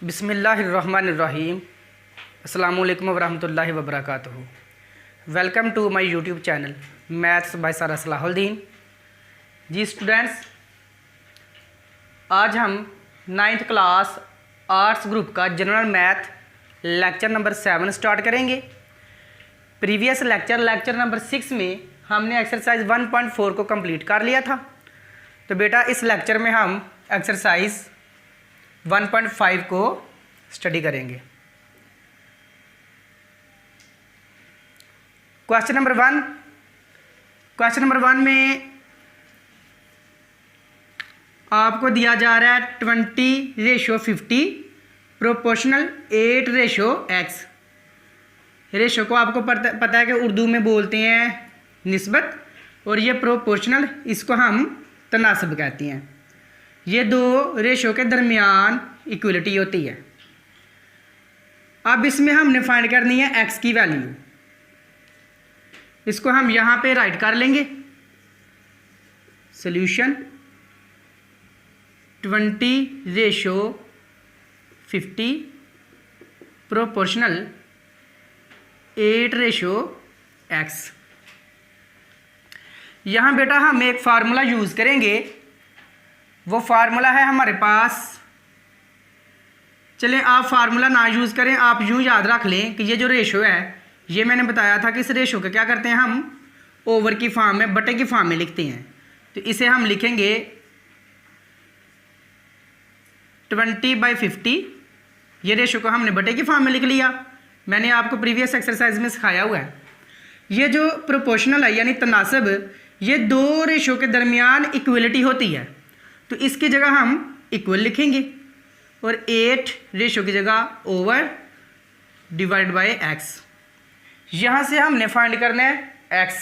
बिस्मिल्लाहिर्रहमानिर्रहीम। अस्सलामुअलैकुम वरहमतुल्लाहि वबरकातुहू। Welcome to my YouTube channel maths by sir Salahuddin. जी स्टूडेंट्स, आज हम 9th क्लास आर्ट्स ग्रुप का general math lecture number 7 start करेंगे। प्रीवियस लेक्चर नंबर 6 में हमने एक्सरसाइज 1.4 को कंप्लीट कर लिया था। तो बेटा इस लेक्चर में हम एक्सरसाइज 1.5 को स्टडी करेंगे। क्वेश्चन नंबर वन में आपको दिया जा रहा है 20:50 प्रोपोर्शनल 8:x। रेशो को आपको पता है कि उर्दू में बोलते हैं निस्बत, और ये प्रोपोर्शनल इसको हम तनासब कहते हैं। ये दो रेशो के दरमियान इक्वलिटी होती है। अब इसमें हमने फाइंड करनी है x की वैल्यू। इसको हम यहाँ पे राइट कर लेंगे। Solution 20:50 proportional 8:x। यहाँ बेटा हम एक फार्मूला यूज़ करेंगे। वो फार्मूला है हमारे पास, चलें आप फार्मूला ना यूज़ करें, आप यूँ याद रख लें कि ये जो रेशो है, ये मैंने बताया था कि इस रेशो का क्या करते हैं हम ओवर की फॉर्म में, बटे की फॉर्म में लिखते हैं। तो इसे हम लिखेंगे 20/50। ये रेशो को हमने बटे की फॉर्म में लिख लिया। मैंने आपको प्रीवियस एक्सरसाइज में सिखाया हुआ है। ये जो प्रोपोर्शनल है यानी तनासब, ये दो रेशो के दरमियान इक्वलिटी होती है। तो इसकी जगह हम इक्वल लिखेंगे और 8 रेशो की जगह ओवर डिवाइड बाय x। यहाँ से हमने फाइंड करना है x।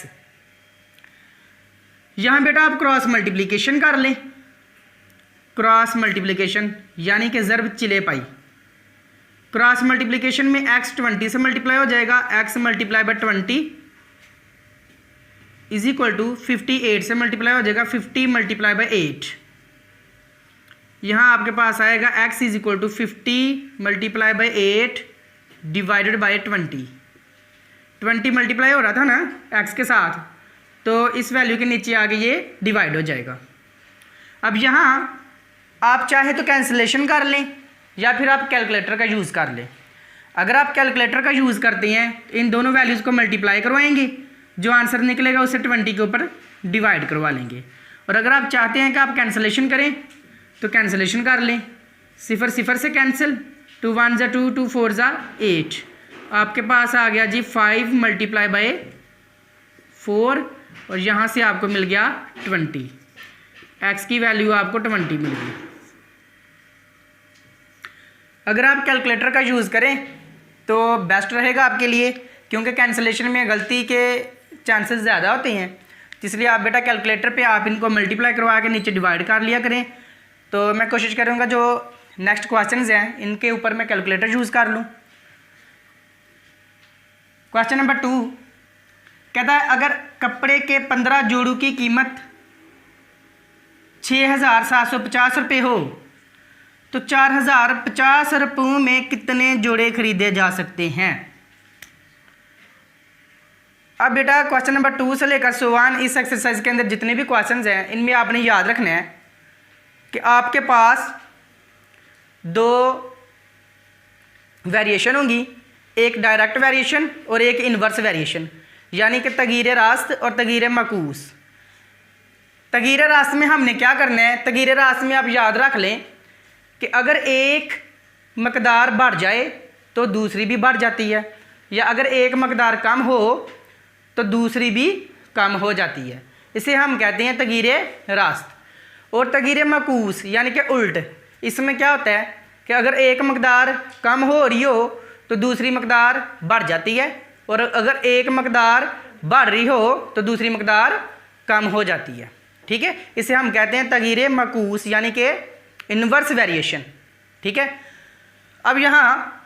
यहाँ बेटा आप क्रॉस मल्टीप्लिकेशन कर लें। क्रॉस मल्टीप्लिकेशन यानी कि ज़र्ब चिले पाई। क्रॉस मल्टीप्लिकेशन में x 20 से मल्टीप्लाई हो जाएगा। x multiply by 20 is equal to 58 से मल्टीप्लाई हो जाएगा 50 मल्टीप्लाई बाय 8। यहाँ आपके पास आएगा x is equal to 50 multiply by 8 divided by 20 multiply हो रहा था ना x के साथ, तो इस वैल्यू के नीचे आगे ये डिवाइड हो जाएगा। अब यहाँ आप चाहे तो कैंसिलेशन कर लें या फिर आप कैलकुलेटर का यूज़ कर लें। अगर आप कैलकुलेटर का यूज़ करते हैं तो इन दोनों वैल्यूज़ को मल्टीप्लाई करवाएंगे, जो आंसर निकलेगा उसे 20 के ऊपर डिवाइड करवा लेंगे। और अगर आप चाहते हैं कि आप कैंसिलेशन करें तो कैंसिलेशन कर लें। 0 0 से कैंसिल, 2 1 ज़ा 2, 2 4 ज़ा 8। आपके पास आ गया जी 5 मल्टीप्लाई बाय 4 और यहाँ से आपको मिल गया 20। x की वैल्यू आपको 20 मिल गई। अगर आप कैलकुलेटर का यूज़ करें तो बेस्ट रहेगा आपके लिए, क्योंकि कैंसिलेशन में गलती के चांसेस ज़्यादा होते हैं। इसलिए आप बेटा कैलकुलेटर पे आप इनको मल्टीप्लाई करवा के नीचे डिवाइड कर लिया करें। तो मैं कोशिश करूँगा जो नेक्स्ट क्वेश्चंस हैं इनके ऊपर मैं कैलकुलेटर यूज़ कर लूँ। क्वेश्चन नंबर 2 कहता है अगर कपड़े के 15 जोड़ों की कीमत 6,750 रुपये हो तो 4,050 रुपयों में कितने जोड़े खरीदे जा सकते हैं। अब बेटा क्वेश्चन नंबर 2 से लेकर 1 इस एक्सरसाइज के अंदर जितने भी क्वेश्चंस हैं इनमें आपने याद रखना है कि आपके पास दो वेरिएशन होंगी, एक डायरेक्ट वेरिएशन और एक इन्वर्स वेरिएशन, यानी कि तगीर रास्त और तगीर मकूस। तगीर रास्त में हमने क्या करना है, तगीर रास्त में आप याद रख लें कि अगर एक मकदार बढ़ जाए तो दूसरी भी बढ़ जाती है, या अगर एक मकदार कम हो तो दूसरी भी कम हो जाती है। इसे हम कहते हैं तगीर रास्त। और तगीर मकूस यानी कि उल्ट, इसमें क्या होता है कि अगर एक मकदार कम हो रही हो तो दूसरी मकदार बढ़ जाती है, और अगर एक मकदार बढ़ रही हो तो दूसरी मकदार कम हो जाती है। ठीक है, इसे हम कहते हैं तगीर मकूस यानी कि इन्वर्स वेरिएशन। ठीक है, अब यहाँ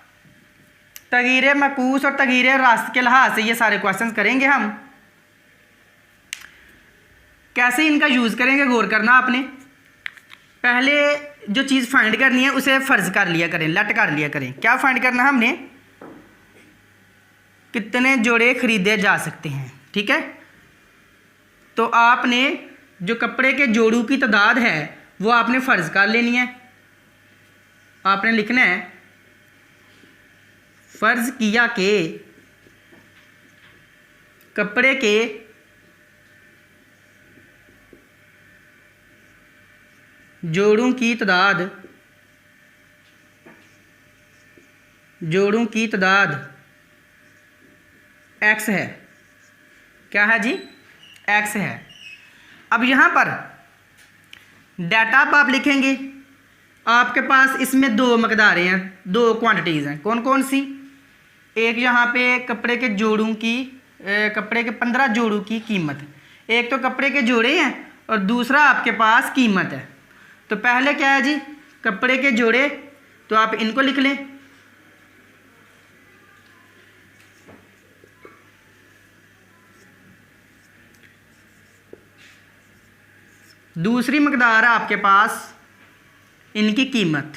तगीर मकूस और तगीर रास्त के लिहाज से ये सारे क्वेश्चंस करेंगे हम। कैसे इनका यूज़ करेंगे गौर करना आपने। पहले जो चीज़ फाइंड करनी है उसे फ़र्ज़ कर लिया करें, लेट कर लिया करें। क्या फाइंड करना है हमने? कितने जोड़े ख़रीदे जा सकते हैं, ठीक है। तो आपने जो कपड़े के जोड़ों की तादाद है वो आपने फ़र्ज़ कर लेनी है। आपने लिखना है फ़र्ज़ किया कि कपड़े के जोड़ों की तादाद x है। क्या है जी? x है। अब यहाँ पर डाटा आप लिखेंगे। आपके पास इसमें दो मकदारें हैं, दो क्वांटिटीज़ हैं। कौन कौन सी? एक यहाँ पे कपड़े के जोड़ों की, कपड़े के 15 जोड़ों की कीमत। एक तो कपड़े के जोड़े हैं और दूसरा आपके पास कीमत है। तो पहले क्या है जी? कपड़े के जोड़े, तो आप इनको लिख लें। दूसरी मकदार है आपके पास इनकी कीमत।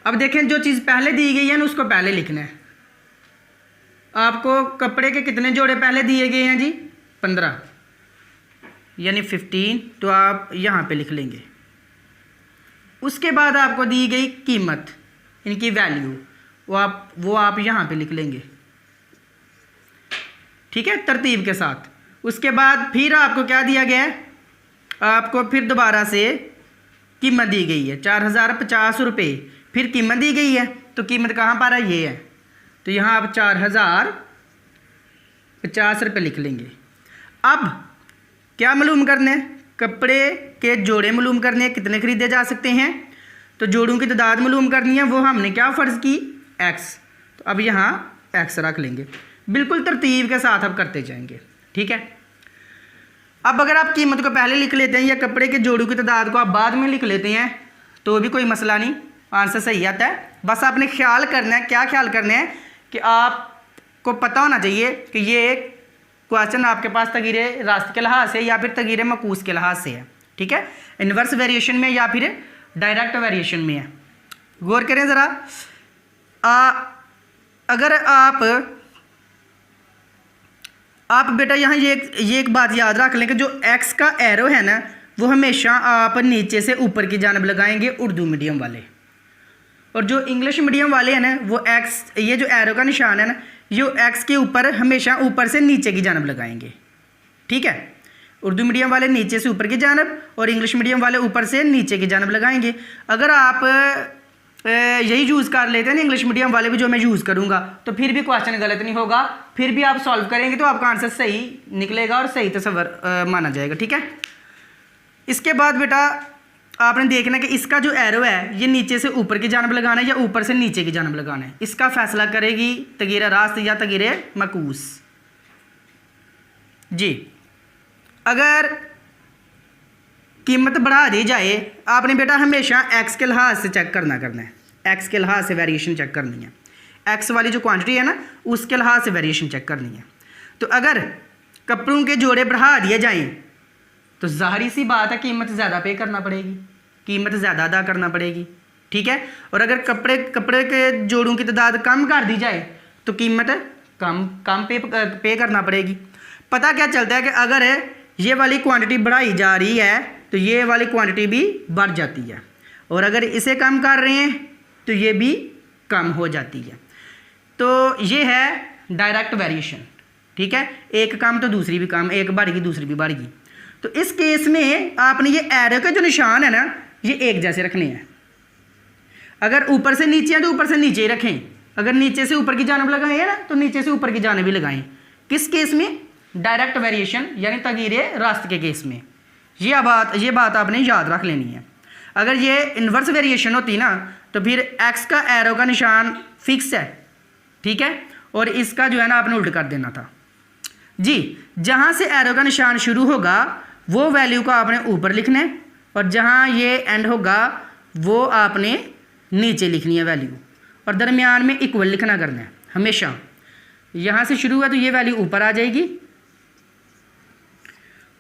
अब देखें, जो चीज़ पहले दी गई है ना उसको पहले लिखना है। आपको कपड़े के कितने जोड़े पहले दिए गए हैं जी? 15 यानी 15, तो आप यहाँ पे लिख लेंगे। उसके बाद आपको दी गई कीमत, इनकी वैल्यू, वो आप यहाँ पे लिख लेंगे, ठीक है, तरतीब के साथ। उसके बाद फिर आपको क्या दिया गया है? आपको फिर दोबारा से कीमत दी गई है 4050 रुपये। फिर कीमत दी गई है, तो कीमत कहाँ पर है? ये है। तो यहाँ आप 4050 रुपये लिख लेंगे। अब क्या मालूम करने हैं? कपड़े के जोड़े मालूम करने हैं, कितने खरीदे जा सकते हैं। तो जोड़ों की तादाद मालूम करनी है, वो हमने क्या फ़र्ज़ की? x। तो अब यहाँ x रख लेंगे। बिल्कुल तरतीब के साथ अब करते जाएंगे, ठीक है। अब अगर आप कीमत को पहले लिख लेते हैं या कपड़े के जोड़ों की तादाद को आप बाद में लिख लेते हैं तो भी कोई मसला नहीं, आंसर सही आता है। बस आपने ख्याल करना है, क्या ख्याल करना है कि आपको पता होना चाहिए कि ये क्वेश्चन आपके पास तगीरे रास्त के लिहाज से या फिर तगीरे मकूस के लिहाज से है, ठीक है, इन्वर्स वेरिएशन में या फिर डायरेक्ट वेरिएशन में है। गौर करें ज़रा। अगर आप बेटा यहाँ ये एक बात याद रख लें कि जो x का एरो है ना वो हमेशा आप नीचे से ऊपर की जानब लगाएंगे उर्दू मीडियम वाले, और जो इंग्लिश मीडियम वाले हैं ना वो x, ये जो एरो का निशान है ना, ये x के ऊपर हमेशा ऊपर से नीचे की जानब लगाएंगे, ठीक है। उर्दू मीडियम वाले नीचे से ऊपर की जानब और इंग्लिश मीडियम वाले ऊपर से नीचे की जानब लगाएंगे। अगर आप यही यूज़ कर लेते हैं ना इंग्लिश मीडियम वाले भी, जो मैं यूज़ करूँगा, तो फिर भी क्वेश्चन गलत नहीं होगा, फिर भी आप सॉल्व करेंगे तो आपका आंसर सही निकलेगा और सही तस्वर माना जाएगा, ठीक है। इसके बाद बेटा आपने देखना कि इसका जो एरो है ये नीचे से ऊपर की जानब लगाना है या ऊपर से नीचे की जानब लगाना है। इसका फैसला करेगी तगीरा रास्त या तगीरे मकूस जी। अगर कीमत बढ़ा दी जाए, आपने बेटा हमेशा x के लिहाज से चेक करना है, x के लिहाज से वेरिएशन चेक करनी है। x वाली जो क्वांटिटी है ना उसके लिहाज से वेरिएशन चेक करनी है। तो अगर कपड़ों के जोड़े बढ़ा दिए जाएं तो ज़ाहिर सी बात है कीमत ज़्यादा पे करना पड़ेगी, कीमत ज़्यादा अदा करना पड़ेगी, ठीक है। और अगर कपड़े के जोड़ों की तादाद कम कर दी जाए तो कीमत कम पे करना पड़ेगी। पता क्या चलता है कि अगर ये वाली क्वांटिटी बढ़ाई जा रही है तो ये वाली क्वांटिटी भी बढ़ जाती है, और अगर इसे कम कर रहे हैं तो ये भी कम हो जाती है। तो ये है डायरेक्ट वेरिएशन, ठीक है। एक कम तो दूसरी भी कम, एक बढ़ेगी दूसरी भी बढ़ेगी। तो इस केस में आपने ये एरो के जो निशान है ना ये एक जैसे रखने हैं। अगर ऊपर से नीचे है तो ऊपर से नीचे ही रखें, अगर नीचे से ऊपर की जानब लगाएं ना तो नीचे से ऊपर की जानब भी लगाएं। किस केस में? डायरेक्ट वेरिएशन यानी तगीरे रास्त के केस में। ये बात आपने याद रख लेनी है। अगर ये इन्वर्स वेरिएशन होती ना तो फिर x का एरो का निशान फिक्स है, ठीक है, और इसका जो है ना आपने उल्ट कर देना था जी। जहाँ से एरो का निशान शुरू होगा वो वैल्यू को आपने ऊपर लिखना है, और जहाँ ये एंड होगा वो आपने नीचे लिखनी है वैल्यू, और दरमियान में इक्वल लिखना करना है हमेशा। यहाँ से शुरू हुआ तो ये वैल्यू ऊपर आ जाएगी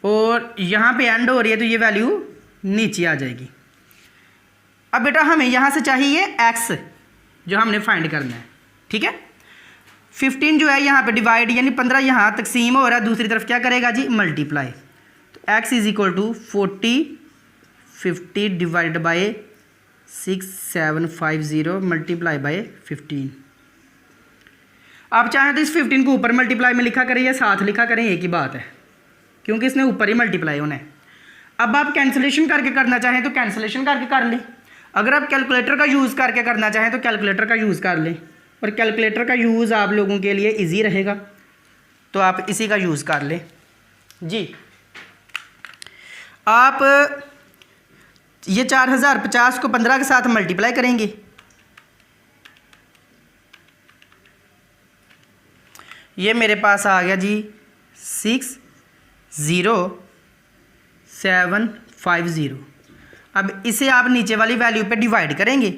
और यहाँ पे एंड हो रही है तो ये वैल्यू नीचे आ जाएगी। अब बेटा हमें यहाँ से चाहिए x जो हमने फाइंड करना है, ठीक है। 15 जो है यहाँ पे डिवाइड यानी 15 यहाँ तकसीम हो रहा है, दूसरी तरफ क्या करेगा जी मल्टीप्लाई। तो x is equal to 50 divide by 6750 multiply by 15। आप चाहें तो इस 15 को ऊपर मल्टीप्लाई में लिखा करें या साथ लिखा करें, एक ही बात है, क्योंकि इसने ऊपर ही मल्टीप्लाई होना है। अब आप कैंसिलेशन करके करना चाहें तो कैंसिलेशन करके कर लें, अगर आप कैलकुलेटर का यूज़ करके करना चाहें तो कैलकुलेटर का यूज़ कर लें, और कैलकुलेटर का यूज़ आप लोगों के लिए इजी रहेगा तो आप इसी का यूज़ कर लें जी। आप ये 4050 को 15 के साथ मल्टीप्लाई करेंगे, ये मेरे पास आ गया जी 60750। अब इसे आप नीचे वाली वैल्यू पे डिवाइड करेंगे,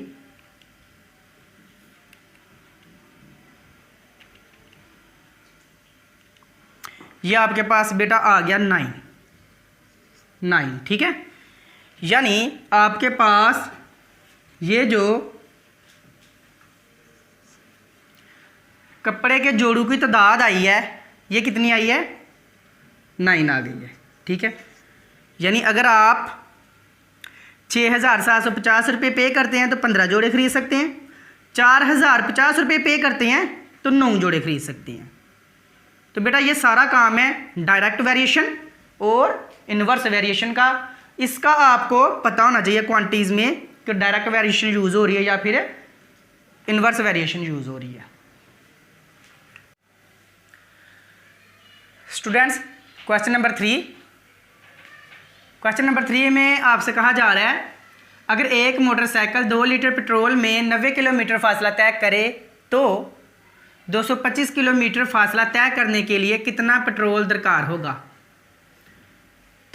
ये आपके पास बेटा आ गया 9, ठीक है। यानी आपके पास ये जो कपड़े के जोड़ों की तादाद आई है ये कितनी आई है 9 आ गई है, ठीक है। यानी अगर आप 6750 रुपये पे करते हैं तो 15 जोड़े खरीद सकते हैं, 4050 रुपये पे करते हैं तो 9 जोड़े खरीद सकते हैं। तो बेटा ये सारा काम है डायरेक्ट वेरिएशन और इन्वर्स वेरिएशन का। इसका आपको पता होना चाहिए क्वांटिटीज़ में कि डायरेक्ट वेरिएशन यूज़ हो रही है या फिर इन्वर्स वेरिएशन यूज़ हो रही है। स्टूडेंट्स क्वेश्चन नंबर 3 में आपसे कहा जा रहा है अगर एक मोटरसाइकिल 2 लीटर पेट्रोल में 90 किलोमीटर फासला तय करे तो 225 किलोमीटर फासला तय करने के लिए कितना पेट्रोल दरकार होगा।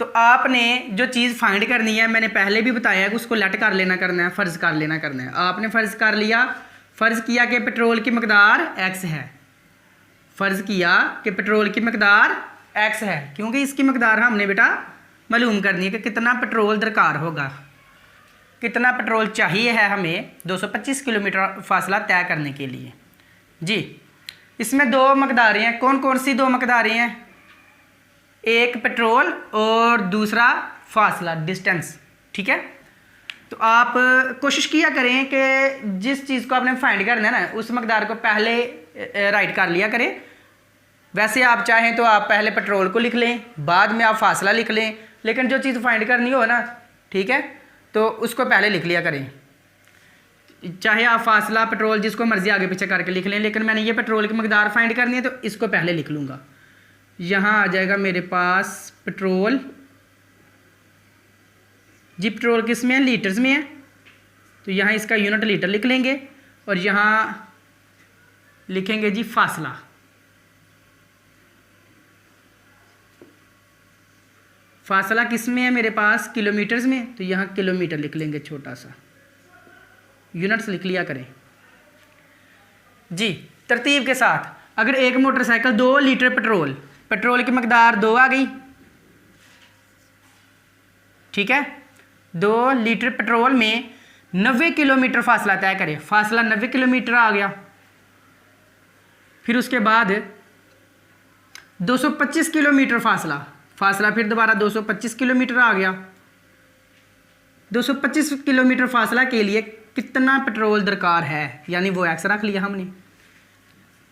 तो आपने जो चीज़ फाइंड करनी है, मैंने पहले भी बताया कि उसको लेट कर लेना करना है, फ़र्ज़ कर लेना करना है। आपने फ़र्ज़ कर लिया, फ़र्ज़ किया कि पेट्रोल की मकदार x है, फ़र्ज़ किया कि पेट्रोल की मकदार x है, क्योंकि इसकी मकदार हमने बेटा मालूम करनी है कि कितना पेट्रोल दरकार होगा, कितना पेट्रोल चाहिए है हमें 225 किलोमीटर फासला तय करने के लिए जी। इसमें 2 मकदारें हैं, कौन कौन सी 2 मकदारें हैं, एक पेट्रोल और दूसरा फासला डिस्टेंस, ठीक है। तो आप कोशिश किया करें कि जिस चीज़ को आपने फाइंड करना है ना उस मकदार को पहले राइट कर लिया करें। वैसे आप चाहें तो आप पहले पेट्रोल को लिख लें, बाद में आप फासला लिख लें, लेकिन जो चीज़ फाइंड करनी हो ना, ठीक है, तो उसको पहले लिख लिया करें। चाहे आप फासला पेट्रोल जिसको मर्जी आगे पीछे करके लिख लें, लेकिन मैंने ये पेट्रोल की मकदार फाइंड करनी है तो इसको पहले लिख लूँगा। यहाँ आ जाएगा मेरे पास पेट्रोल जी, पेट्रोल किस में है, लीटर्स में है, तो यहाँ इसका यूनिट लीटर लिख लेंगे और यहाँ लिखेंगे जी फासला। फासला किस में है मेरे पास, किलोमीटर्स में, तो यहाँ किलोमीटर लिख लेंगे, छोटा सा यूनिट्स लिख लिया करें जी। तरतीब के साथ अगर एक मोटरसाइकिल 2 लीटर पेट्रोल की मकदार 2 आ गई, ठीक है, 2 लीटर पेट्रोल में 90 किलोमीटर फासला तय करें, फासला 90 किलोमीटर आ गया। फिर उसके बाद 225 किलोमीटर फासला फिर दोबारा 225 किलोमीटर आ गया। 225 किलोमीटर फासला के लिए कितना पेट्रोल दरकार है, यानी वो x रख लिया हमने।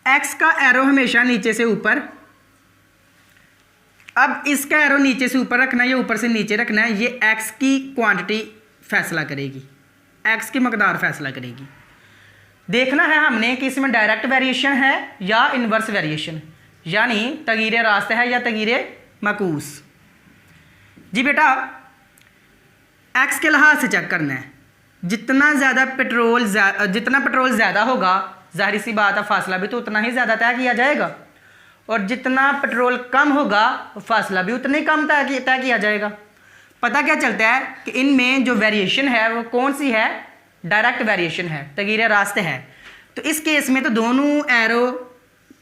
x का एरो हमेशा नीचे से ऊपर, अब इसका एरो नीचे से ऊपर रखना है या ऊपर से नीचे रखना है, ये x की क्वांटिटी फैसला करेगी, x की मकदार फैसला करेगी। देखना है हमने कि इसमें डायरेक्ट वेरिएशन है या इन्वर्स वेरिएशन, यानी तगीरे रास्ते है या तगीरे मकूस जी। बेटा x के लिहाज से चेक करना है, जितना पेट्रोल ज़्यादा होगा, जाहिर सी बात है फासला भी तो उतना ही ज़्यादा तय किया जाएगा, और जितना पेट्रोल कम होगा फासला भी उतना ही कम तय किया जाएगा। पता क्या चलता है कि इनमें जो वेरिएशन है वो कौन सी है, डायरेक्ट वेरिएशन है, तगीरे रास्ते है। तो इस केस में तो दोनों एरो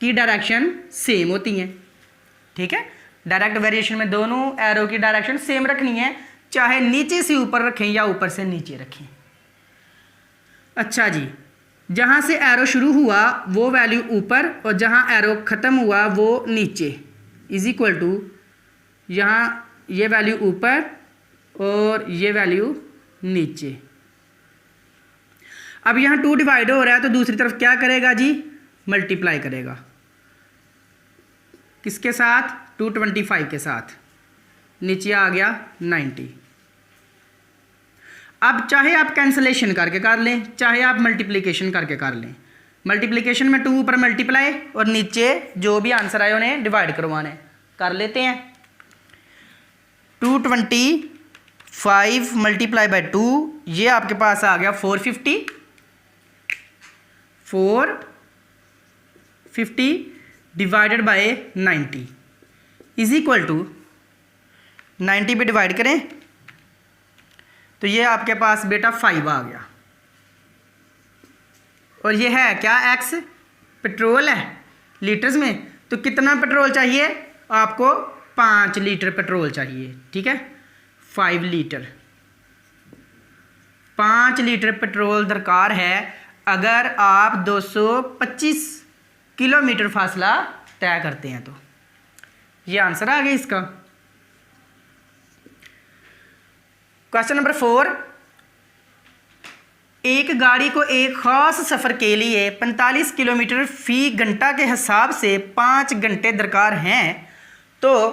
की डायरेक्शन सेम होती हैं, ठीक है। डायरेक्ट वेरिएशन में दोनों एरो की डायरेक्शन सेम रखनी है, चाहे नीचे से ऊपर रखें या ऊपर से नीचे रखें। अच्छा जी, जहाँ से एरो शुरू हुआ वो वैल्यू ऊपर और जहाँ एरो ख़त्म हुआ वो नीचे, इज इक्वल टू यहाँ ये वैल्यू ऊपर और ये वैल्यू नीचे। अब यहाँ 2 डिवाइड हो रहा है तो दूसरी तरफ क्या करेगा जी, मल्टीप्लाई करेगा। किसके साथ, 225 के साथ, नीचे आ गया 90। अब चाहे आप कैंसलेशन करके कर लें, चाहे आप मल्टीप्लिकेशन करके कर लें। मल्टीप्लिकेशन में 2 ऊपर मल्टीप्लाई और नीचे जो भी आंसर आए उन्हें डिवाइड करवाने, कर लेते हैं। 225 मल्टीप्लाई बाय 2, ये आपके पास आ गया 450 divided by 90 is equal to 90 पे डिवाइड करें तो ये आपके पास बेटा 5 आ गया। और ये है क्या, एक्स पेट्रोल है लीटर्स में। तो कितना पेट्रोल चाहिए आपको, 5 लीटर पेट्रोल चाहिए, ठीक है। 5 लीटर, 5 लीटर पेट्रोल दरकार है अगर आप 225 किलोमीटर फासला तय करते हैं। तो ये आंसर आ गया इसका। क्वेश्चन नंबर 4, एक गाड़ी को एक खास सफ़र के लिए 45 किलोमीटर फी घंटा के हिसाब से 5 घंटे दरकार हैं, तो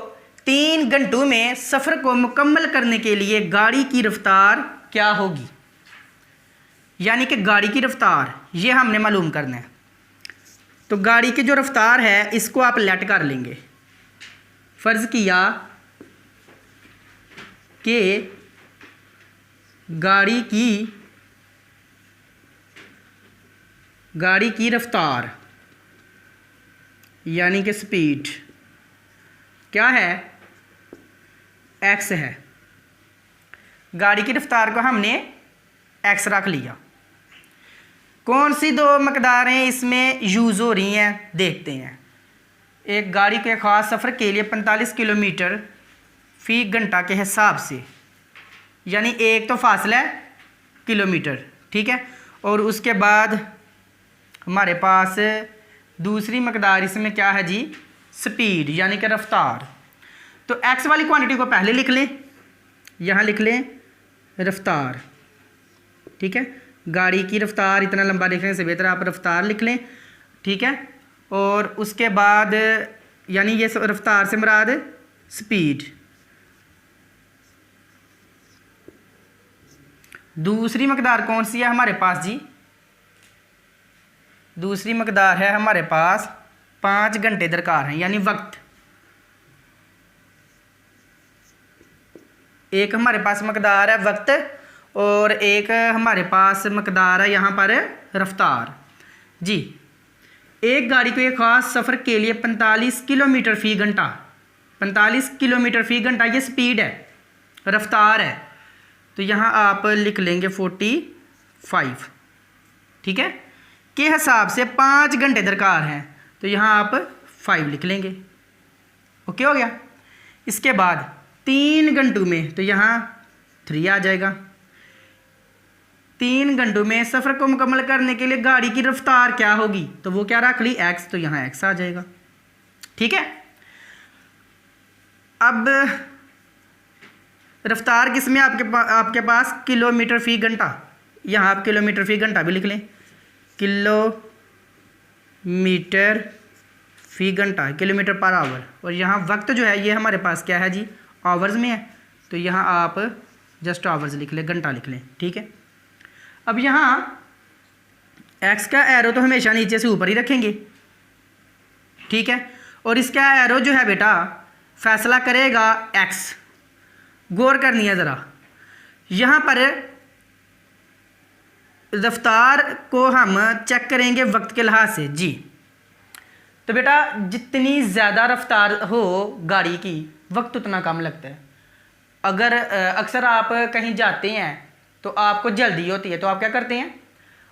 3 घंटों में सफ़र को मुकम्मल करने के लिए गाड़ी की रफ्तार क्या होगी। यानी कि गाड़ी की रफ्तार ये हमने मालूम करना है। तो गाड़ी की जो रफ्तार है इसको आप लेट कर लेंगे। फ़र्ज़ किया कि गाड़ी की रफ्तार यानी कि स्पीड क्या है, एक्स है। गाड़ी की रफ्तार को हमने एक्स रख लिया। कौन सी 2 मकदारें इसमें यूज़ हो रही हैं देखते हैं। एक गाड़ी के ख़ास सफ़र के लिए 45 किलोमीटर फ़ी घंटा के हिसाब से, यानी एक तो फासला है किलोमीटर, ठीक है। और उसके बाद हमारे पास दूसरी मकदार इसमें क्या है जी, स्पीड यानी कि रफ्तार। तो एक्स वाली क्वांटिटी को पहले लिख लें, यहाँ लिख लें रफ्तार, ठीक है। गाड़ी की रफ्तार इतना लंबा लिखने से बेहतर आप रफ्तार लिख लें, ठीक है। और उसके बाद यानी ये रफ्तार से मुराद स्पीड। दूसरी मकदार कौन सी है हमारे पास जी, दूसरी मकदार है हमारे पास 5 घंटे दरकार हैं, यानी वक्त। एक हमारे पास मकदार है वक्त और एक हमारे पास मकदार है यहाँ पर रफ्तार जी। एक गाड़ी को एक ख़ास सफ़र के लिए 45 किलोमीटर फ़ी घंटा, 45 किलोमीटर फ़ी घंटा ये स्पीड है, रफ्तार है। तो यहाँ आप लिख लेंगे 45, ठीक है, के हिसाब से 5 घंटे दरकार हैं। तो यहाँ आप 5 लिख लेंगे, ओके हो गया। इसके बाद 3 घंटों में, तो यहाँ 3 आ जाएगा। 3 घंटों में सफ़र को मुकम्मल करने के लिए गाड़ी की रफ्तार क्या होगी, तो वो क्या रख ली, एक्स। तो यहाँ एक्स आ जाएगा, ठीक है। अब रफ्तार किसमें आपके पास किलोमीटर फ़ी घंटा, यहाँ आप किलोमीटर फ़ी घंटा भी लिख लें, किलोमीटर फ़ी घंटा, किलोमीटर पर आवर। और यहाँ वक्त जो है ये हमारे पास क्या है जी, आवर्स में है। तो यहाँ आप जस्ट आवर्स लिख लें, घंटा लिख लें, ठीक है। अब यहाँ एक्स का एरो तो हमेशा नीचे से ऊपर ही रखेंगे, ठीक है। और इसका एरो जो है बेटा फैसला करेगा एक्स। गौर करनी है ज़रा, यहाँ पर रफ्तार को हम चेक करेंगे वक्त के लिहाज से जी। तो बेटा जितनी ज़्यादा रफ्तार हो गाड़ी की वक्त उतना कम लगता है। अगर अक्सर आप कहीं जाते हैं तो आपको जल्दी होती है, तो आप क्या करते हैं,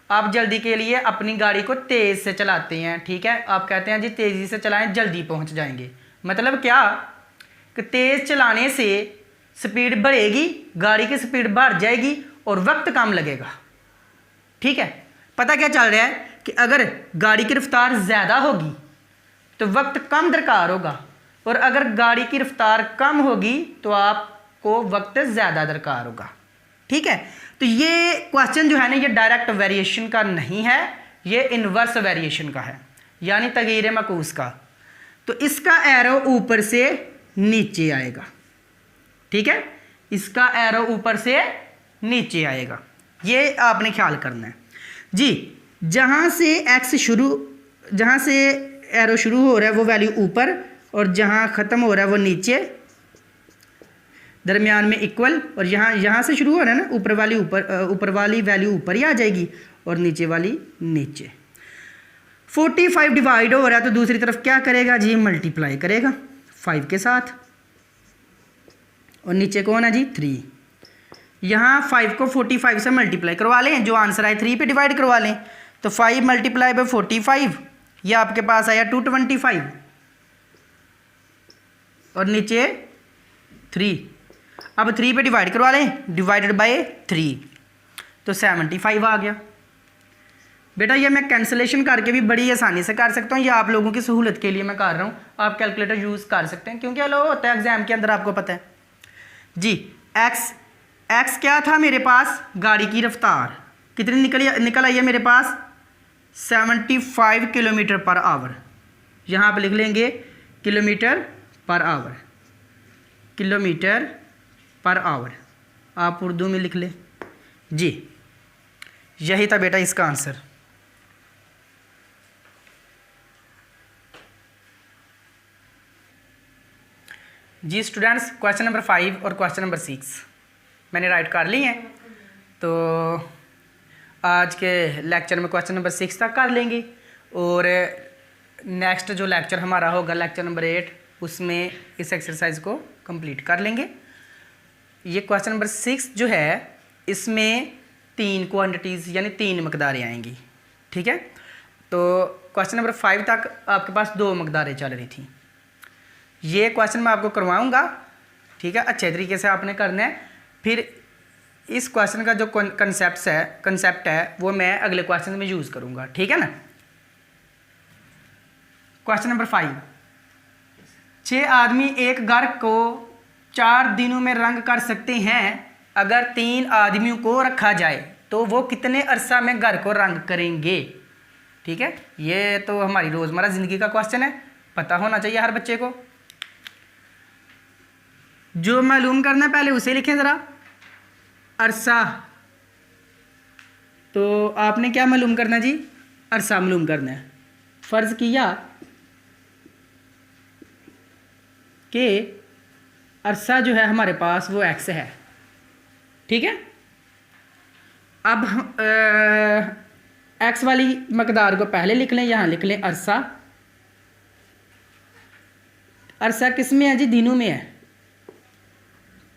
आप जल्दी के लिए अपनी गाड़ी को तेज़ से चलाते हैं, ठीक है। आप कहते हैं जी तेज़ी से चलाएं, जल्दी पहुंच जाएंगे। मतलब क्या कि तेज़ चलाने से स्पीड बढ़ेगी, गाड़ी की स्पीड बढ़ जाएगी और वक्त कम लगेगा। ठीक है, पता क्या चल रहा है कि अगर गाड़ी की रफ्तार ज़्यादा होगी तो वक्त कम दरकार होगा, और अगर गाड़ी की रफ्तार कम होगी तो आपको वक्त ज़्यादा दरकार होगा। ठीक है, तो ये क्वेश्चन जो है ना, ये डायरेक्ट वेरिएशन का नहीं है, ये इन्वर्स वेरिएशन का है, यानी तगीर मकूस का। तो इसका एरो ऊपर से नीचे आएगा। ठीक है, इसका एरो ऊपर से नीचे आएगा, ये आपने ख्याल करना है जी। जहाँ से एरो शुरू हो रहा है वो वैल्यू ऊपर, और जहाँ ख़त्म हो रहा है वो नीचे, दरमियान में इक्वल, और यहाँ से शुरू हो रहा है ना, ऊपर वाली वैल्यू ऊपर ही आ जाएगी और नीचे वाली नीचे। 45 डिवाइड हो रहा है तो दूसरी तरफ क्या करेगा जी, मल्टीप्लाई करेगा 5 के साथ, और नीचे कौन है जी 3। यहाँ 5 को 45 से मल्टीप्लाई करवा लें, जो आंसर आए 3 पे डिवाइड करवा लें, तो 5 मल्टीप्लाई बाय 45, ये आपके पास आया 225, और नीचे 3। अब 3 पे डिवाइड करवा लें, डिवाइडेड बाय 3, तो 75 आ गया। बेटा ये मैं कैंसिलेशन करके भी बड़ी आसानी से कर सकता हूँ, ये आप लोगों की सहूलत के लिए मैं कर रहा हूँ, आप कैलकुलेटर यूज़ कर सकते हैं, क्योंकि अलाउ होता है एग्जाम के अंदर, आपको पता है जी। एक्स क्या था मेरे पास, गाड़ी की रफ्तार कितनी निकल आई है मेरे पास, 75 किलोमीटर पर आवर। यहाँ पर लिख लेंगे kilometre per hour, kilometre per hour, आप उर्दू में लिख लें जी। यही था बेटा इसका आंसर। जी स्टूडेंट्स, क्वेश्चन नंबर 5 और क्वेश्चन नंबर 6 मैंने राइट कर ली हैं, तो आज के लेक्चर में क्वेश्चन नंबर 6 तक कर लेंगे, और नेक्स्ट जो लेक्चर हमारा होगा लेक्चर नंबर 8, उसमें इस एक्सरसाइज को कंप्लीट कर लेंगे। ये क्वेश्चन नंबर 6 जो है, इसमें 3 क्वांटिटीज़ यानी 3 मकदारें आएंगी। ठीक है, तो क्वेश्चन नंबर 5 तक आपके पास 2 मकदारें चल रही थी। ये क्वेश्चन मैं आपको करवाऊंगा, ठीक है, अच्छे तरीके से आपने करना है। फिर इस क्वेश्चन का जो कंसेप्ट है वो मैं अगले क्वेश्चन में यूज़ करूंगा। ठीक है ना। क्वेश्चन नंबर 5, 6 आदमी एक घर को 4 दिनों में रंग कर सकते हैं। अगर 3 आदमियों को रखा जाए तो वो कितने अरसा में घर को रंग करेंगे। ठीक है, ये तो हमारी रोज़मर्रा ज़िंदगी का क्वेश्चन है, पता होना चाहिए हर बच्चे को। जो मालूम करना है पहले उसे लिखें ज़रा, अरसा। तो आपने क्या मालूम करना जी, अरसा मालूम करना है। फ़र्ज़ किया कि अरसा जो है हमारे पास वो x है। ठीक है, अब हम x वाली मकदार को पहले लिख लें, यहाँ लिख लें अरसा। अरसा किस में है जी, दिनों में है।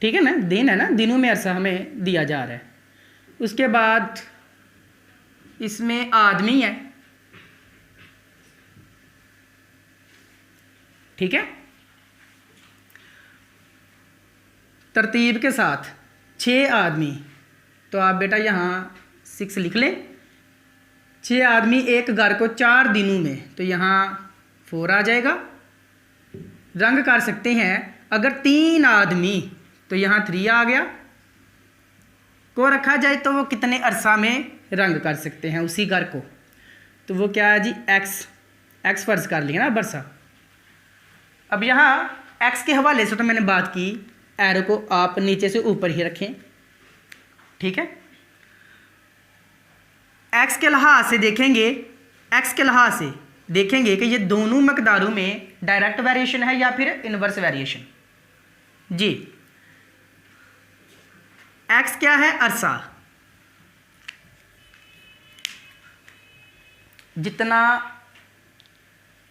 ठीक है ना, दिन है ना, दिनों में अरसा हमें दिया जा रहा है। उसके बाद इसमें आदमी है। ठीक है, तरतीब के साथ 6 आदमी, तो आप बेटा यहाँ 6 लिख लें। 6 आदमी एक घर को 4 दिनों में, तो यहाँ 4 आ जाएगा। रंग कर सकते हैं अगर 3 आदमी, तो यहाँ 3 आ गया। को रखा जाए तो वो कितने अरसा में रंग कर सकते हैं उसी घर को, तो वो क्या है जी एक्स फ़र्ज़ कर लिया ना बरसा। अब यहाँ एक्स के हवाले से तो मैंने बात की, एरो को आप नीचे से ऊपर ही रखें। ठीक है, एक्स के लिहाज से देखेंगे कि ये दोनों मकदारों में डायरेक्ट वेरिएशन है या फिर इनवर्स वेरिएशन। जी, एक्स क्या है, अरसा। जितना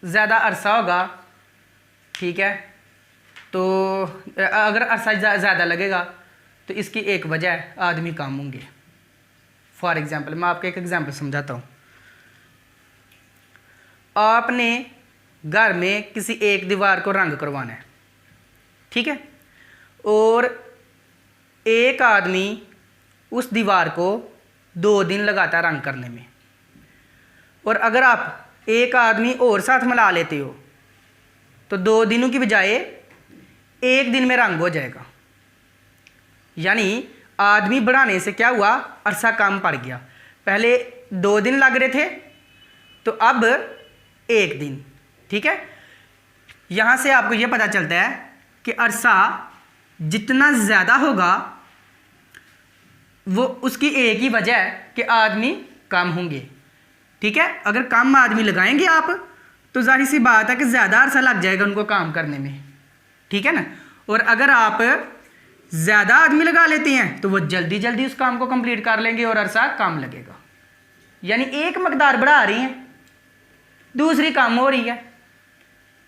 ज़्यादा अरसा होगा, ठीक है, तो अगर अरसा ज़्यादा लगेगा तो इसकी एक वजह है, आदमी कम होंगे। फॉर एग्ज़ाम्पल मैं आपको एक एग्ज़ाम्पल समझाता हूँ। आपने घर में किसी एक दीवार को रंग करवाना है। ठीक है। और एक आदमी उस दीवार को 2 दिन लगाता है रंग करने में, और अगर आप एक आदमी और साथ मिला लेते हो तो 2 दिनों की बजाय 1 दिन में रंग हो जाएगा। यानी आदमी बढ़ाने से क्या हुआ, अरसा कम पड़ गया। पहले 2 दिन लग रहे थे तो अब 1 दिन। ठीक है, यहाँ से आपको ये पता चलता है कि अरसा जितना ज़्यादा होगा वो उसकी एक ही वजह है कि आदमी कम होंगे। ठीक है, अगर कम आदमी लगाएंगे आप तो जाहिर सी बात है कि ज़्यादा अरसा लग जाएगा उनको काम करने में। ठीक है ना, और अगर आप ज़्यादा आदमी लगा लेते हैं तो वो जल्दी जल्दी उस काम को कंप्लीट कर लेंगे और अरसा कम लगेगा। यानी एक मकदार बढ़ा रही हैं, दूसरी कम हो रही है।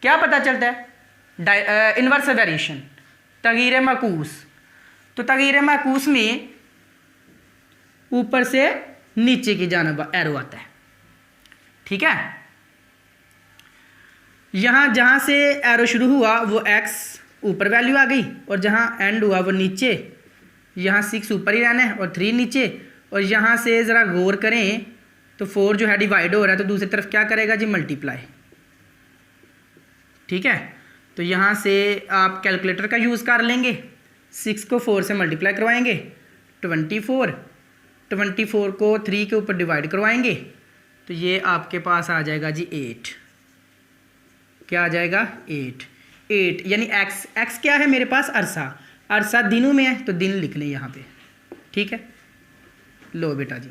क्या पता चलता है, इन्वर्स वेरिएशन, तगीर माकूस। तो तगीर माकूस में ऊपर से नीचे की जानिब एरो आता है। ठीक है, यहाँ जहाँ से एरो शुरू हुआ वो x ऊपर वैल्यू आ गई, और जहाँ एंड हुआ वो नीचे। यहाँ 6 ऊपर ही रहना है और 3 नीचे। और यहाँ से ज़रा गौर करें तो 4 जो है डिवाइड हो रहा है तो दूसरी तरफ क्या करेगा जी, मल्टीप्लाई। ठीक है, तो यहाँ से आप कैलकुलेटर का यूज़ कर लेंगे। 6 को 4 से मल्टीप्लाई करवाएंगे 24 को 3 के ऊपर डिवाइड करवाएंगे तो ये आपके पास आ जाएगा जी 8। क्या आ जाएगा, 8 यानी x क्या है मेरे पास, अरसा दिनों में है तो दिन लिख लें यहाँ पे। ठीक है, लो बेटा जी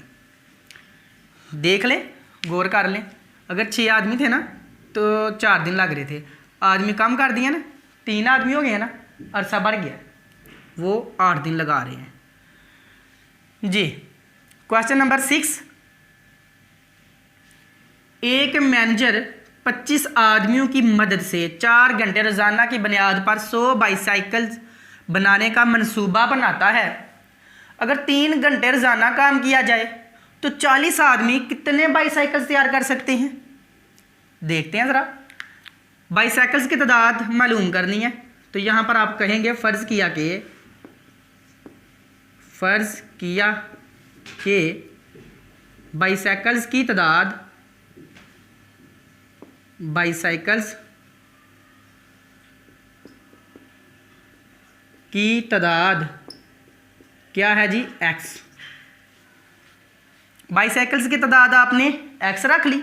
देख लें, गौर कर लें। अगर 6 आदमी थे ना तो 4 दिन लग रहे थे, आदमी कम कर दिया ना, 3 आदमी हो गए ना, अरसा बढ़ गया, वो 8 दिन लगा रहे हैं जी। क्वेश्चन नंबर 6, एक मैनेजर 25 आदमियों की मदद से 4 घंटे रोज़ाना की बुनियाद पर 100 बाईसाइकिल्स बनाने का मंसूबा बनाता है। अगर 3 घंटे रोज़ाना काम किया जाए तो 40 आदमी कितने बाईसाइकिल्स तैयार कर सकते हैं? देखते हैं ज़रा। बाईसाइकिल्स की तादाद मालूम करनी है तो यहाँ पर आप कहेंगे फ़र्ज़ किया कि बाईसाइकिल्स की तादाद क्या है जी, x। बाईसाइकिल्स की तादाद आपने x रख ली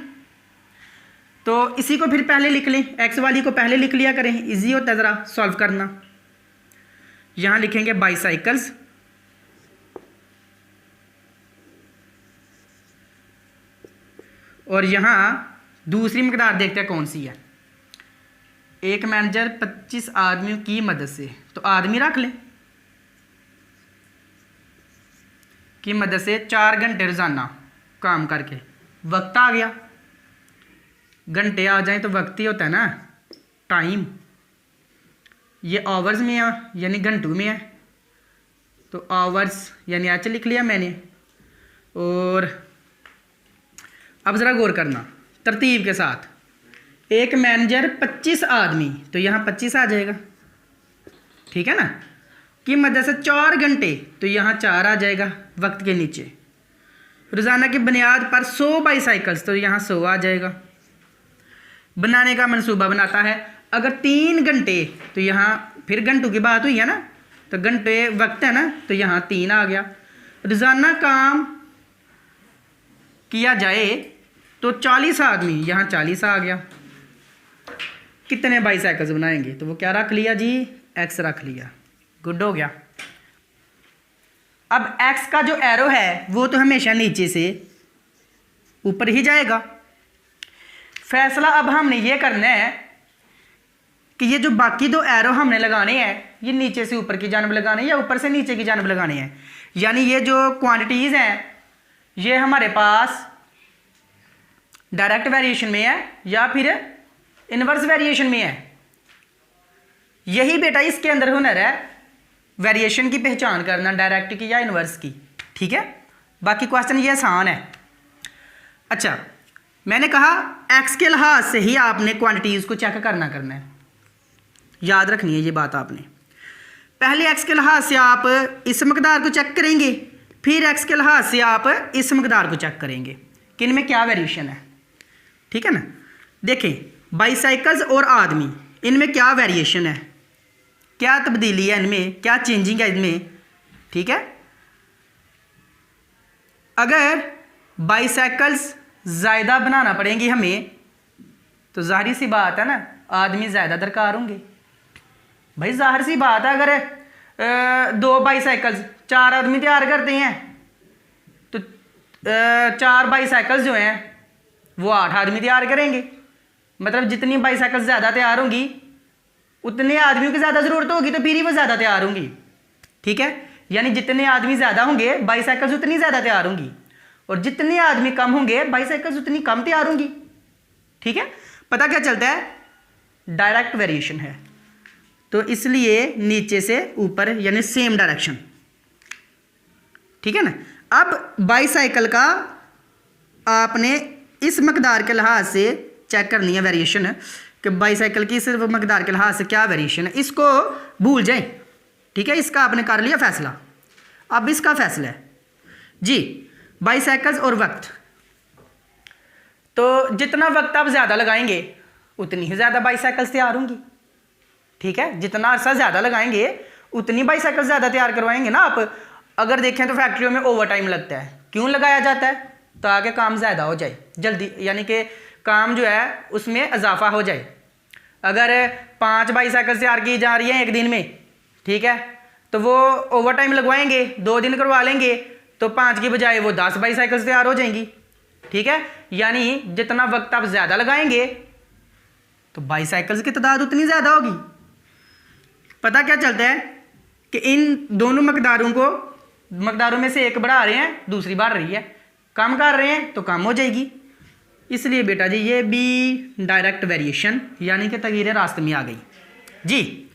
तो इसी को फिर पहले लिख लें, x वाली को पहले लिख लिया करें, इजी होता है ज़रा सॉल्व करना। यहाँ लिखेंगे बाईसाइकिल्स और यहाँ दूसरी मकदार देखते हैं कौन सी है। एक मैनेजर 25 आदमियों की मदद से, तो आदमी रख लें, की मदद से 4 घंटे रोज़ाना काम करके, वक्त आ गया। घंटे आ जाए तो वक्त ही होता है ना, टाइम। ये आवर्स में है यानी घंटों में है तो आवर्स यानी एच लिख लिया मैंने। और अब ज़रा गौर करना तरतीब के साथ, एक मैनेजर 25 आदमी तो यहाँ 25 आ जाएगा। ठीक है ना, की मदद से 4 घंटे तो यहाँ 4 आ जाएगा वक्त के नीचे। रोज़ाना की बुनियाद पर 100 बाईसाइकिल्स तो यहाँ 100 आ जाएगा। बनाने का मंसूबा बनाता है, अगर 3 घंटे तो यहाँ फिर घंटों की बात हुई है ना, तो घंटे वक्त है ना तो यहाँ 3 आ गया। रोज़ाना काम किया जाए तो 40 आदमी, यहाँ 40 आ गया। कितने बाईसाइकिल्स बनाएंगे तो वो क्या रख लिया जी, x रख लिया। गुड हो गया। अब x का जो एरो है वो तो हमेशा नीचे से ऊपर ही जाएगा। फैसला अब हमने ये करना है कि ये जो बाकी 2 एरो हमने लगाने हैं ये नीचे से ऊपर की जानब लगाने हैं या ऊपर से नीचे की जानब लगाने हैं। यानी ये जो क्वांटिटीज़ हैं ये हमारे पास डायरेक्ट वेरिएशन में है या फिर इन्वर्स वेरिएशन में है। यही बेटा इसके अंदर हुनर है, वेरिएशन की पहचान करना, डायरेक्ट की या इन्वर्स की। ठीक है, बाकी क्वेश्चन ये आसान है। अच्छा, मैंने कहा x के लिहाज से ही आपने क्वांटिटीज़ को चेक करना है, याद रखनी है ये बात आपने। पहले एक्स के लिहाज से आप इस मकदार को चेक करेंगे, फिर एक्स के लिहाज से आप इस मकदार को चेक करेंगे कि इनमें क्या वेरिएशन है। ठीक है ना। देखें बाईसाइकिल्स और आदमी, इनमें क्या वेरिएशन है, क्या तब्दीली है इनमें, क्या चेंजिंग है इनमें। ठीक है। अगर बाईसाइकिल्स ज़्यादा बनाना पड़ेंगी हमें तो जाहिर सी बात है ना आदमी ज़्यादा दरकार होंगे। भाई जाहिर सी बात है, अगर 2 बाईसाइकिल्स 4 आदमी तैयार करते हैं तो 4 बाईसाइकिल्स जो हैं वो 8 आदमी तैयार करेंगे। मतलब जितनी बाईसाइकिल्स ज़्यादा तैयार होंगी उतने आदमियों की ज़्यादा ज़रूरत होगी, तो फिर ही वो ज़्यादा तैयार होंगी। ठीक है। यानी जितने आदमी ज़्यादा होंगे बाईसाइकिल्स उतनी ज़्यादा तैयार होंगी, और जितने आदमी कम होंगे बाईसाइकिल्स उतनी कम तैयार होंगी। ठीक है। पता क्या चलता है, डायरेक्ट वेरिएशन है, तो इसलिए नीचे से ऊपर यानी सेम डायरेक्शन। ठीक है ना। अब बाईसाइकिल का आपने इस मकदार के लिहाज से चेक करनी है वेरिएशन, कि बाईसाइकिल की सिर्फ मकदार के लिहाज से क्या वेरिएशन है, इसको भूल जाएं। ठीक है। इसका आपने कर लिया फैसला। अब इसका फैसला है जी बाईसाइकिल्स और वक्त। तो जितना वक्त आप ज़्यादा लगाएंगे उतनी ही ज़्यादा बाईसाइकिल्स तैयार होंगी। ठीक है। जितना अर्सा ज़्यादा लगाएंगे उतनी बाईसाइकिल ज़्यादा तैयार करवाएंगे ना आप। अगर देखें तो फैक्ट्रियों में ओवर टाइम लगता है, क्यों लगाया जाता है, ताकि काम ज़्यादा हो जाए जल्दी, यानी कि काम जो है उसमें इजाफा हो जाए। अगर 5 बाईसाइकिल तैयार की जा रही हैं एक दिन में, ठीक है, तो वो ओवर टाइम लगवाएंगे, 2 दिन करवा लेंगे, तो 5 की बजाय वो 10 बाईसाइकिल्स तैयार हो जाएंगी। ठीक है। यानी जितना वक्त आप ज़्यादा लगाएंगे तो बाईसाइकिल्स की तादाद उतनी ज़्यादा होगी। पता क्या चलता है कि इन दोनों मकदारों में से एक बढ़ा रहे हैं, दूसरी बढ़ रही है, कम कर रहे हैं तो कम हो जाएगी। इसलिए बेटा जी ये भी डायरेक्ट वेरिएशन यानी कि तगीर रास्ते में आ गई जी।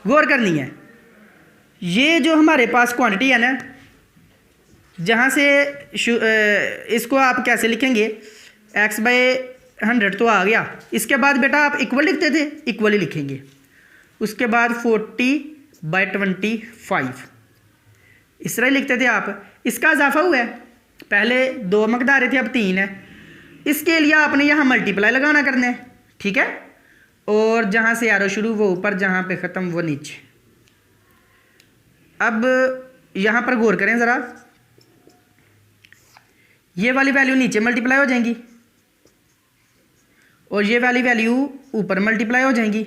गौर करनी है, ये जो हमारे पास क्वांटिटी है ना, जहाँ से इसको आप कैसे लिखेंगे, x/100 तो आ गया, इसके बाद बेटा आप इक्वल लिखते थे, इक्वल ही लिखेंगे। उसके बाद 40/25 इस तरह लिखते थे आप। इसका इजाफा हुआ है, पहले 2 मकदारें थे अब 3 है, इसके लिए आपने यहाँ मल्टीप्लाई लगाना करना है। ठीक है। और जहाँ से एरो शुरू वो ऊपर, जहाँ पे ख़त्म वो नीचे। अब यहाँ पर गौर करें ज़रा, ये वाली वैल्यू नीचे मल्टीप्लाई हो जाएंगी और ये वाली वैल्यू ऊपर मल्टीप्लाई हो जाएंगी,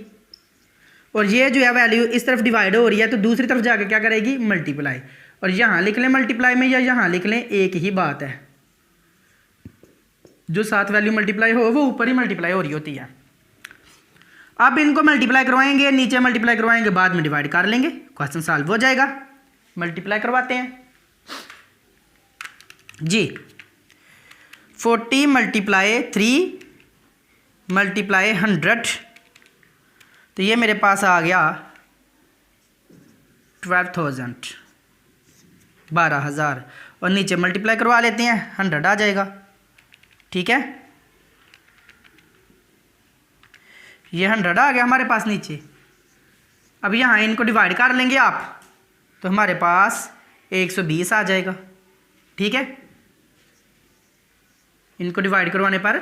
और ये जो है वैल्यू इस तरफ डिवाइड हो रही है तो दूसरी तरफ जाकर क्या करेगी, मल्टीप्लाई। और यहाँ लिख लें मल्टीप्लाई में या यहाँ लिख लें, एक ही बात है। जो साथ वैल्यू मल्टीप्लाई हो वो ऊपर ही मल्टीप्लाई हो रही होती है। अब इनको मल्टीप्लाई करवाएंगे, नीचे मल्टीप्लाई करवाएंगे, बाद में डिवाइड कर लेंगे, क्वेश्चन सॉल्व हो जाएगा। मल्टीप्लाई करवाते हैं जी। 40 × 3 × 100, तो ये मेरे पास आ गया 12,000, 12,000, और नीचे मल्टीप्लाई करवा लेते हैं, 100 आ जाएगा। ठीक है। ये 100 आ गया हमारे पास नीचे। अब यहाँ इनको डिवाइड कर लेंगे आप, तो हमारे पास 120 आ जाएगा। ठीक है। इनको डिवाइड करवाने पर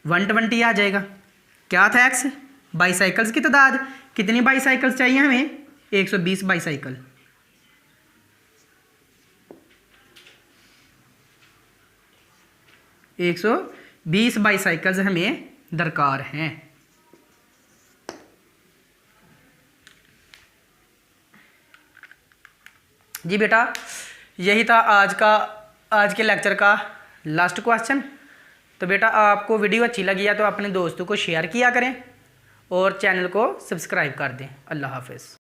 120 आ जाएगा। क्या था x, बाईसाइकिल्स की तादाद, कितनी बाईसाइकिल्स चाहिए हमें, 120 बाईसाइकिल। एक 120 बाईसाइकिल्स हमें दरकार हैं। जी बेटा यही था आज के लेक्चर का लास्ट क्वेश्चन। तो बेटा आपको वीडियो अच्छी लगी है तो अपने दोस्तों को शेयर किया करें और चैनल को सब्सक्राइब कर दें। अल्लाह हाफ़िज़।